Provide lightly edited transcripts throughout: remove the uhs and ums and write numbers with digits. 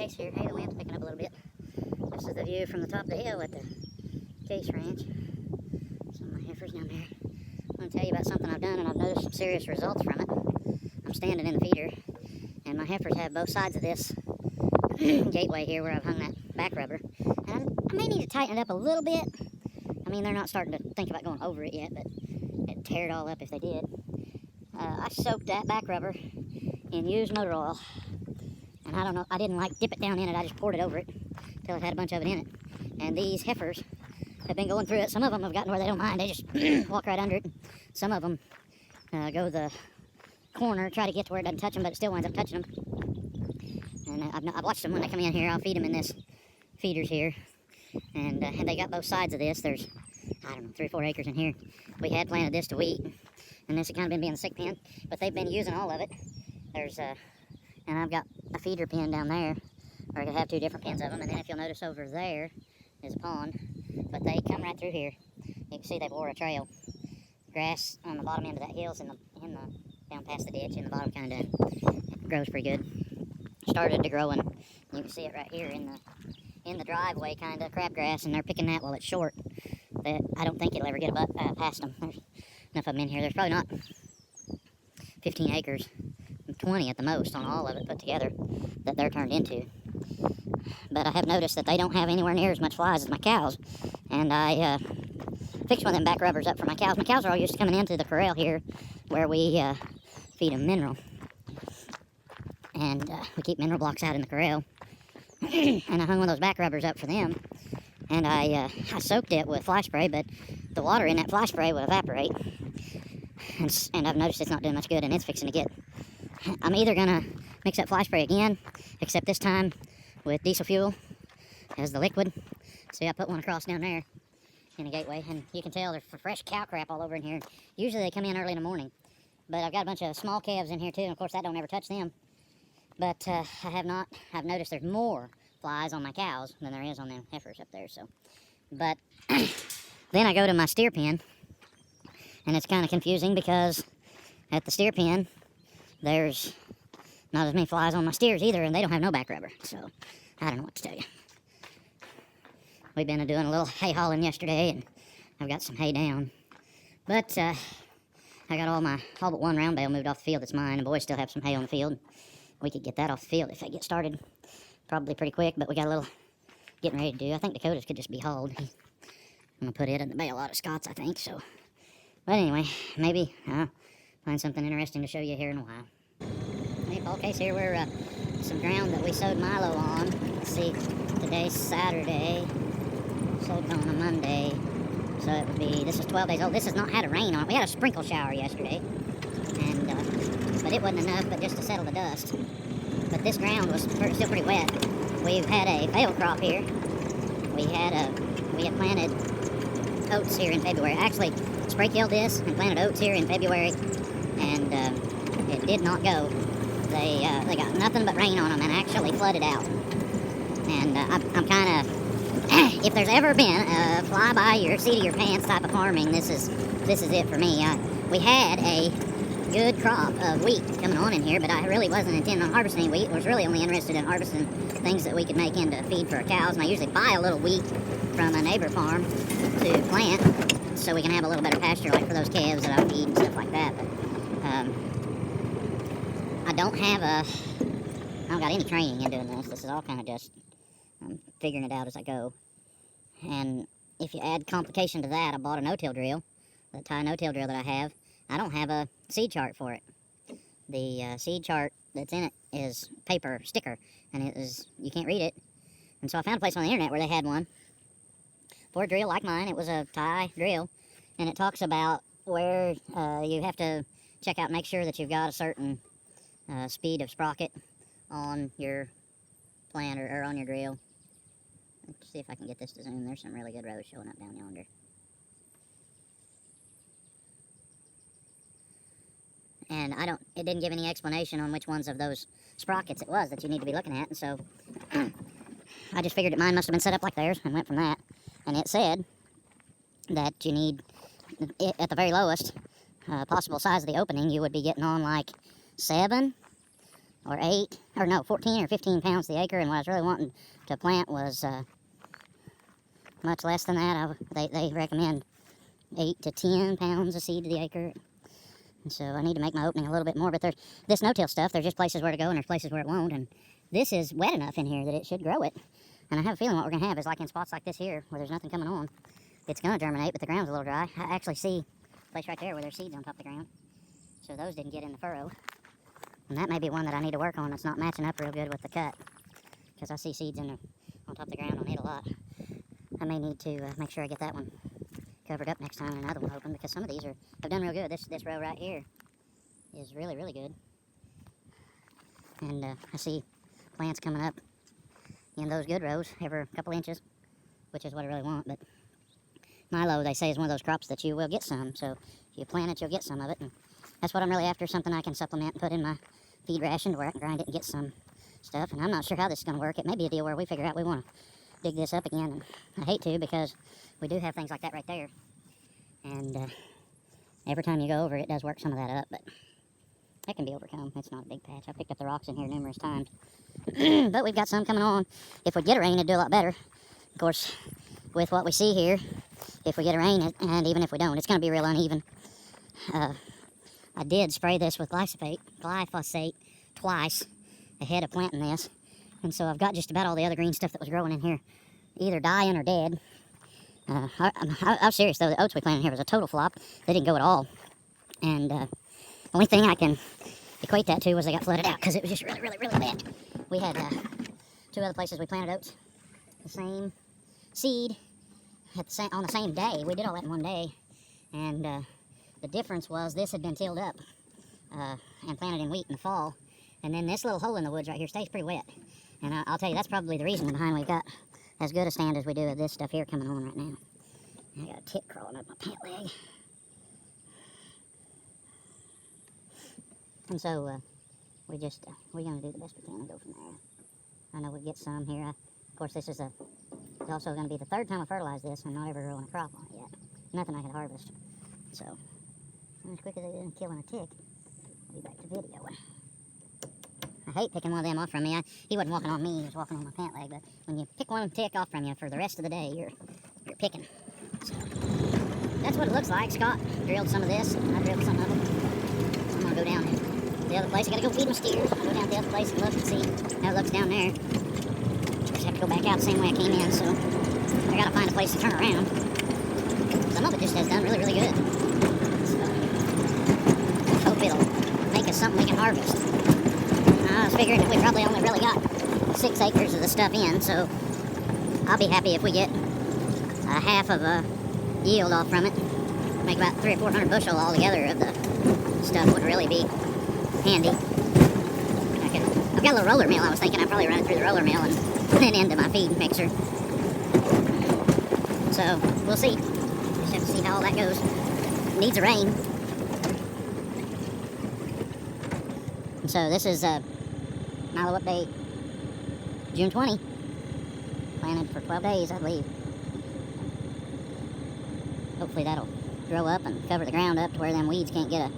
case here. Hey, the wind's picking up a little bit. This is the view from the top of the hill at the Case Ranch. Some of my heifers down there. I'm going to tell you about something I've done, and I've noticed some serious results from it. I'm standing in the feeder, and my heifers have both sides of this gateway here where I've hung that back rubber. And I may need to tighten it up a little bit. I mean, they're not starting to think about going over it yet, but it'd tear it all up if they did. I soaked that back rubber in used motor oil. And I don't know, I didn't like dip it down in it, I just poured it over it until it had a bunch of it in it. And these heifers have been going through it. Some of them have gotten where they don't mind, they just walk right under it. Some of them go the corner, try to get to where it doesn't touch them, but it still winds up touching them. And I've watched them when they come in here. I'll feed them in this feeders here. And they got both sides of this. There's, I don't know, 3 or 4 acres in here. We had planted this to wheat, and this has kind of been being the sick pen, but they've been using all of it. There's, and I've got a feeder pen down there, where I could have 2 different pens of them, and then if you'll notice over there is a pond, but they come right through here. You can see they wore a trail. Grass on the bottom end of that hill's in the down past the ditch, and the bottom kind of grows pretty good. Started to grow, and you can see it right here in the driveway, kind of crabgrass, and they're picking that while it's short. That I don't think it'll ever get past them. There's enough of them in here. There's probably not 15 acres, 20 at the most on all of it put together that they're turned into. But I have noticed that they don't have anywhere near as much flies as my cows, and I fixed one of them back rubbers up for my cows. My cows are all used to coming into the corral here where we feed them mineral. And we keep mineral blocks out in the corral. And I hung one of those back rubbers up for them. And I soaked it with fly spray, but the water in that fly spray will evaporate. And I've noticed it's not doing much good, and it's fixing to get... I'm either going to mix up fly spray again, except this time with diesel fuel as the liquid. See, I put one across down there in the gateway, and you can tell there's fresh cow crap all over in here. Usually they come in early in the morning. But I've got a bunch of small calves in here too, and of course that don't ever touch them. But I've noticed there's more flies on my cows than there is on them heifers up there, so. But then I go to my steer pen, and it's kind of confusing because at the steer pen, there's not as many flies on my steers either, and they don't have no back rubber, so I don't know what to tell you. We've been doing a little hay hauling yesterday, and I've got some hay down. But I got all but one round bale moved off the field. It's mine. The boys still have some hay on the field. We could get that off the field if they get started probably pretty quick, but we got a little getting ready to do. I think Dakota's could just be hauled. I'm going to put it in the bale out of Scott's, I think, so. But anyway, maybe I'll find something interesting to show you here in a while. Hey, Paul Case here. We're some ground that we sowed Milo on. Let's see, today's Saturday. Sowed on a Monday. So it would be, this is 12 days old. This has not had a rain on it. We had a sprinkle shower yesterday. And, but it wasn't enough, but just to settle the dust. But this ground was still pretty wet. We've had a fail crop here. We had planted oats here in February. Actually, spray killed this and planted oats here in February, and it did not go. They got nothing but rain on them and actually flooded out. And I'm kind of, if there's ever been a fly by your seat of your pants type of farming, this is it for me. We had a good crop of wheat coming on in here, but I really wasn't intending on harvesting wheat. I was really only interested in harvesting things that we could make into feed for our cows, and I usually buy a little wheat from a neighbor farm to plant so we can have a little better pasture, like for those calves that I feed and stuff like that. But I don't got any training in doing this. This is all kind of just figuring it out as I go. And if you add complication to that, I bought a no-till drill, the tie no-till drill that I have. I don't have a seed chart for it. The seed chart that's in it is paper sticker, and you can't read it. And so I found a place on the internet where they had one for a drill like mine. It was a tie drill, and it talks about where you have to check out and make sure that you've got a certain speed of sprocket on your plant or on your drill. Let's see if I can get this to zoom. There's some really good rows showing up down yonder. And it didn't give any explanation on which ones of those sprockets it was that you need to be looking at, and so I just figured that mine must have been set up like theirs and went from that. And it said that you need, at the very lowest possible size of the opening, you would be getting on like 7 or 14 or 15 pounds the acre, and what I was really wanting to plant was much less than that. They recommend 8 to 10 pounds of seed to the acre. And so I need to make my opening a little bit more, but this no-till stuff, there's just places where to go and there's places where it won't, and this is wet enough in here that it should grow it. And I have a feeling what we're going to have is like in spots like this here, where there's nothing coming on, it's going to germinate, but the ground's a little dry. I actually see a place right there where there's seeds on top of the ground. So those didn't get in the furrow. And that may be one that I need to work on that's not matching up real good with the cut, because I see seeds on top of the ground on it a lot. I may need to make sure I get that one covered up next time and another one open, because some of these have done real good. This row right here is really, really good. And I see plants coming up in those good rows every couple inches, which is what I really want. But Milo, they say, is one of those crops that you will get some. So if you plant it, you'll get some of it. And that's what I'm really after, something I can supplement and put in my feed ration to where I can grind it and get some stuff. And I'm not sure how this is going to work. It may be a deal where we figure out we want to dig this up again. And I hate to, because we do have things like that right there. And every time you go over it, does work some of that up. But that can be overcome. It's not a big patch. I picked up the rocks in here numerous times. But we've got some coming on. If we get a rain, it'd do a lot better. Of course, with what we see here, if we get a rain, and even if we don't, it's going to be real uneven. I did spray this with glyphosate twice ahead of planting this. And so I've got just about all the other green stuff that was growing in here either dying or dead. I'm serious, though. The oats we planted here was a total flop. They didn't go at all. And the only thing I can equate that to was they got flooded out, because it was just really, really, really wet. We had 2 other places we planted oats, the same seed, on the same day. We did all that in one day. And the difference was this had been tilled up and planted in wheat in the fall. And then this little hole in the woods right here stays pretty wet. And I'll tell you, that's probably the reason behind we've got as good a stand as we do of this stuff here coming on right now. I got a tick crawling up my pant leg. And so we're going to do the best we can and go from there. I know we get some here. Of course, this is it's also going to be the 3rd time I fertilize this and not ever growing a crop on it yet. Nothing I can harvest. So, as quick as I did killing a tick, I'll be back to video. I hate picking one of them off from me. He wasn't walking on me, he was walking on my pant leg. But when you pick one tick off from you for the rest of the day, you're picking. So, that's what it looks like. Scott drilled some of this. I drilled some of it. So I'm going to go down to the other place. I got to go feed my steers. I'll go down to the other place and look and see how it looks down there. Just have to go back out the same way I came in, so I got to find a place to turn around. Some of it just has done really, really good. So, I hope it'll make us something we can harvest. I was figuring that we probably only really got 6 acres of the stuff in, so I'll be happy if we get a half of a yield off from it. Make about 300 or 400 bushel altogether of the stuff would really be handy. I've got a little roller mill. I was thinking I'd probably run it through the roller mill and then into my feed mixer. So we'll see. Just have to see how all that goes. It needs a rain. And so this is Milo update, June 20. Planted for 12 days, I believe. Hopefully that'll grow up and cover the ground up to where them weeds can't get a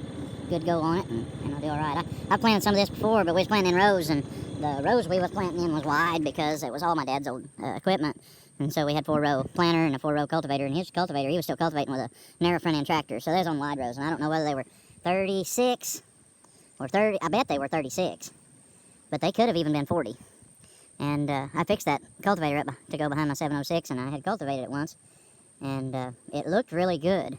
good go on it, and it'll do all right. I planted some of this before, but we was planting in rows, and the rows we was planting in was wide because it was all my dad's old equipment. And so we had 4-row planter and a 4-row cultivator, and his cultivator, he was still cultivating with a narrow front-end tractor, so they was on wide rows, and I don't know whether they were 36 or 30. I bet they were 36, but they could have even been 40. And I fixed that cultivator up to go behind my 706, and I had cultivated it once, and it looked really good.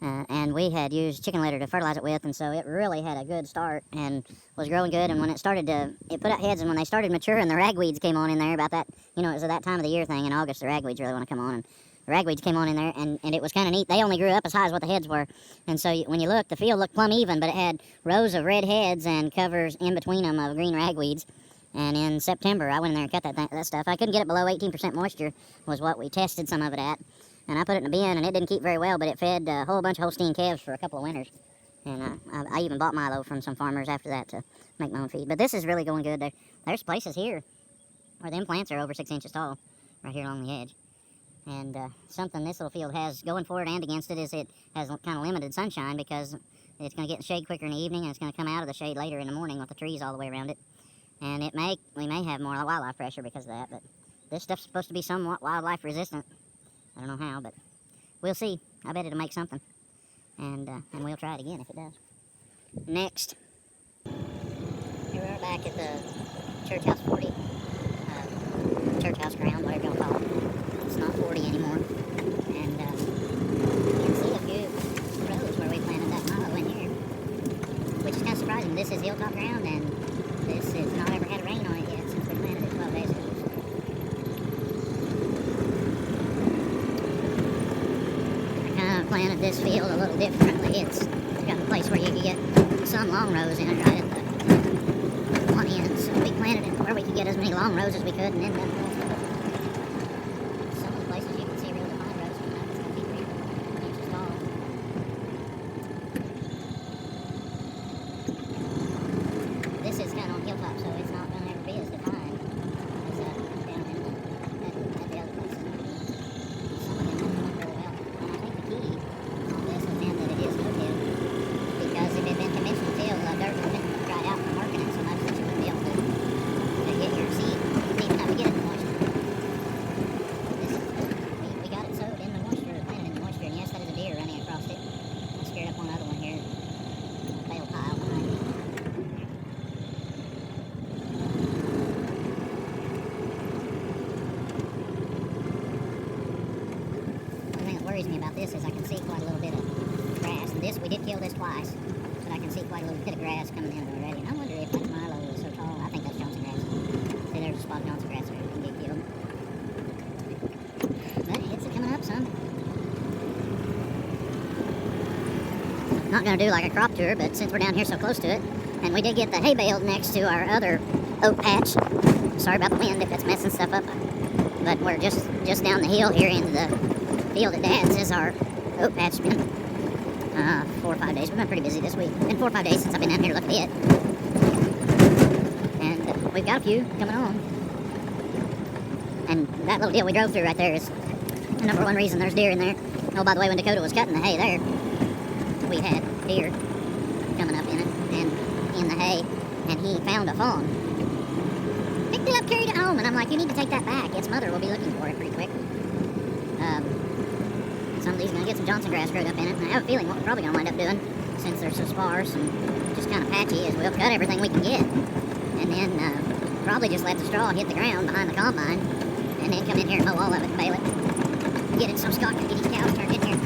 And we had used chicken litter to fertilize it with, and so it really had a good start and was growing good. And when it put out heads, and when they started maturing, the ragweeds came on in there about that, it was at that time of the year thing. In August, the ragweeds really want to come on, and the ragweeds came on in there, and it was kind of neat. They only grew up as high as what the heads were, and so when you look, the field looked plumb even, but it had rows of red heads and covers in between them of green ragweeds. And in September, I went in there and cut that stuff. I couldn't get it below 18% moisture, was what we tested some of it at. And I put it in a bin, and it didn't keep very well, but it fed a whole bunch of Holstein calves for a couple of winters. And I even bought Milo from some farmers after that to make my own feed. But this is really going good. There's places here where them plants are over 6 inches tall, right here along the edge. And something this little field has going for it and against it is it has kind of limited sunshine, because it's going to get in the shade quicker in the evening, and it's going to come out of the shade later in the morning with the trees all the way around it. And we may have more wildlife pressure because of that, but this stuff's supposed to be somewhat wildlife resistant. I don't know how, but we'll see. I bet it'll make something. And we'll try it again if it does. Next. Here we are back at the Church House 40. Church House ground, whatever you want to call it. It's not 40 anymore. And you can see a few rows where we planted that Milo in here. Which is kind of surprising. This is hilltop ground, and this has not ever had rain on it yet since we planted it 12 days ago. Planted this field a little differently. It's got a place where you can get some long rows in it right at the one end. So we planted it where we could get as many long rows as we could, and then some of the places you can see really fine rows coming up. It's going to be 3 inches tall. This is kind of on hilltop, so it's not going to ever be as defined as down in at the other places. Some of them have come up really well. And I think the key on this has been that it is no-till, because if it had been conventional till, dirt would have been dried out from working it so much that you wouldn't be able to get your seed, even though we get it in the moisture. We got it sowed in the moisture, planted in the moisture, and yes, that is a deer running across it. I scared up one other one here, a bale pile behind me. The thing that worries me about this is I can see quite a little bit of grass, and we did kill this twice, but I can see quite a little bit of grass coming in already, and I wonder if that Milo is so tall. I think that's Johnson grass. See, there's a spot of Johnson grass there that can get killed. But it's coming up some. Not going to do like a crop tour, but since we're down here so close to it, and we did get the hay bale next to our other oat patch. Sorry about the wind if it's messing stuff up, but we're just down the hill here into the field at Dad's is our oat patch. Been 4 or 5 days. We've been pretty busy this week. It's been 4 or 5 days since I've been down here looking at it. And we've got a few coming on. And that little deal we drove through right there is the number one reason there's deer in there. Oh, by the way, when Dakota was cutting the hay there, we had deer coming up in it and in the hay, and he found a fawn. Picked it up, carried it home, and I'm like, you need to take that back. Its mother will be looking for it pretty quick. Somebody's going to get some Johnson grass growed up in it, and I have a feeling what we're probably going to wind up doing, since they're so sparse and just kind of patchy, is we'll cut everything we can get, and then probably just let the straw hit the ground behind the combine, and then come in here and mow all of it and bale it. Get it some stock to get these cows turned in here.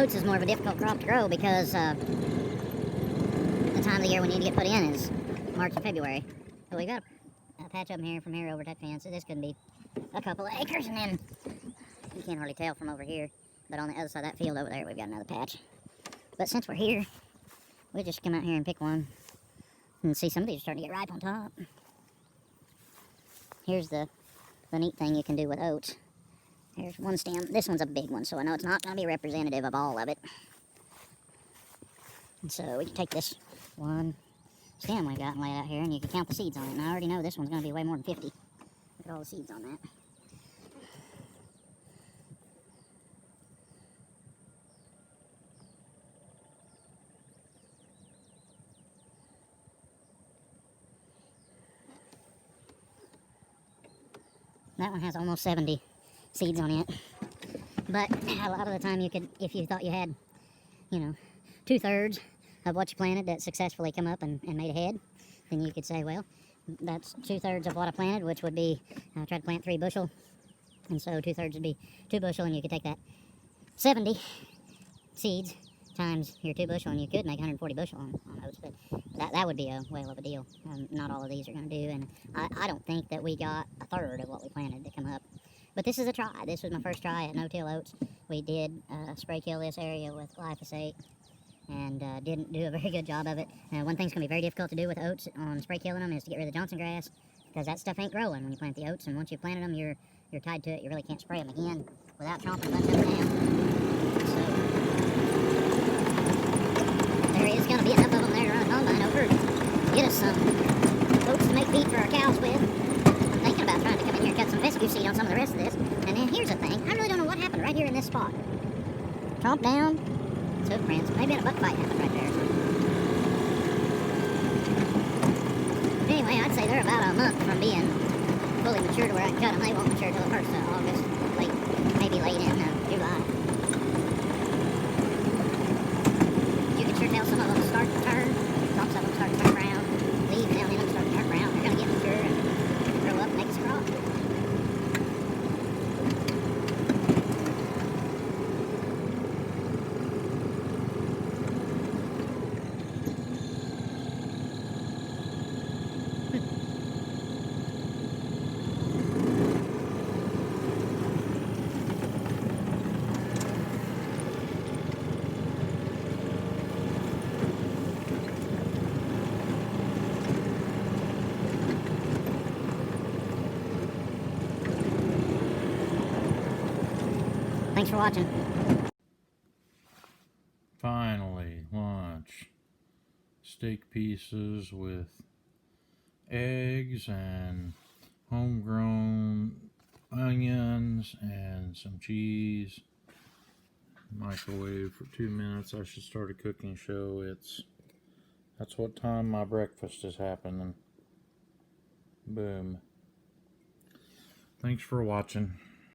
Oats is more of a difficult crop to grow because the time of the year when you need to get put in is March and February. So we got a patch up here from here over that fence. So this could be a couple of acres, and then you can't hardly tell from over here. But on the other side of that field over there, we've got another patch. But since we're here, we'll just come out here and pick one and see some of these are starting to get ripe on top. Here's the neat thing you can do with oats. Here's one stem. This one's a big one, so I know it's not going to be representative of all of it. And so we can take this one stem we got and lay it out here, and you can count the seeds on it. And I already know this one's going to be way more than 50. Look at all the seeds on that. That one has almost 70 seeds on it. But a lot of the time you could, if you thought you had, 2/3 of what you planted that successfully come up and made a head, then you could say, well, that's 2/3 of what I planted, which would be, I tried to plant 3 bushel, and so 2/3 would be 2 bushel, and you could take that 70 seeds times your 2 bushel, and you could make 140 bushel on oats, but that would be a whale of a deal. Not all of these are going to do, and I don't think that we got 1/3 of what we planted to come up. But this is a try. This was my first try at no-till oats. We did spray kill this area with glyphosate, and didn't do a very good job of it. One thing's going to be very difficult to do with oats on spray killing them is to get rid of the Johnson grass, because that stuff ain't growing when you plant the oats, and once you've planted them, you're tied to it. You really can't spray them again without chomping a bunch of them down. So there is going to be enough of them there to run a combine over to get us some oats to make feed for our cows with. I'm thinking about trying to come in here and cut some fescue seed on some of the rest of this. And then here's the thing. I really don't know what happened right here this spot. Chomp down. It's hoof prints. Maybe a buck fight happened right there. But anyway, I'd say they're about a month from being fully mature to where I can cut them. They won't mature till the 1st of August, maybe late in July. You can sure tell some of them start to turn. Some of them start to turn brown. Leaves down in them start to turn brown. They're going to get mature and grow up and make us a crop. Thanks for watching. Finally, lunch. Steak pieces with eggs and homegrown onions and some cheese. Microwave for 2 minutes. I should start a cooking show. That's what time my breakfast is happening. Boom. Thanks for watching.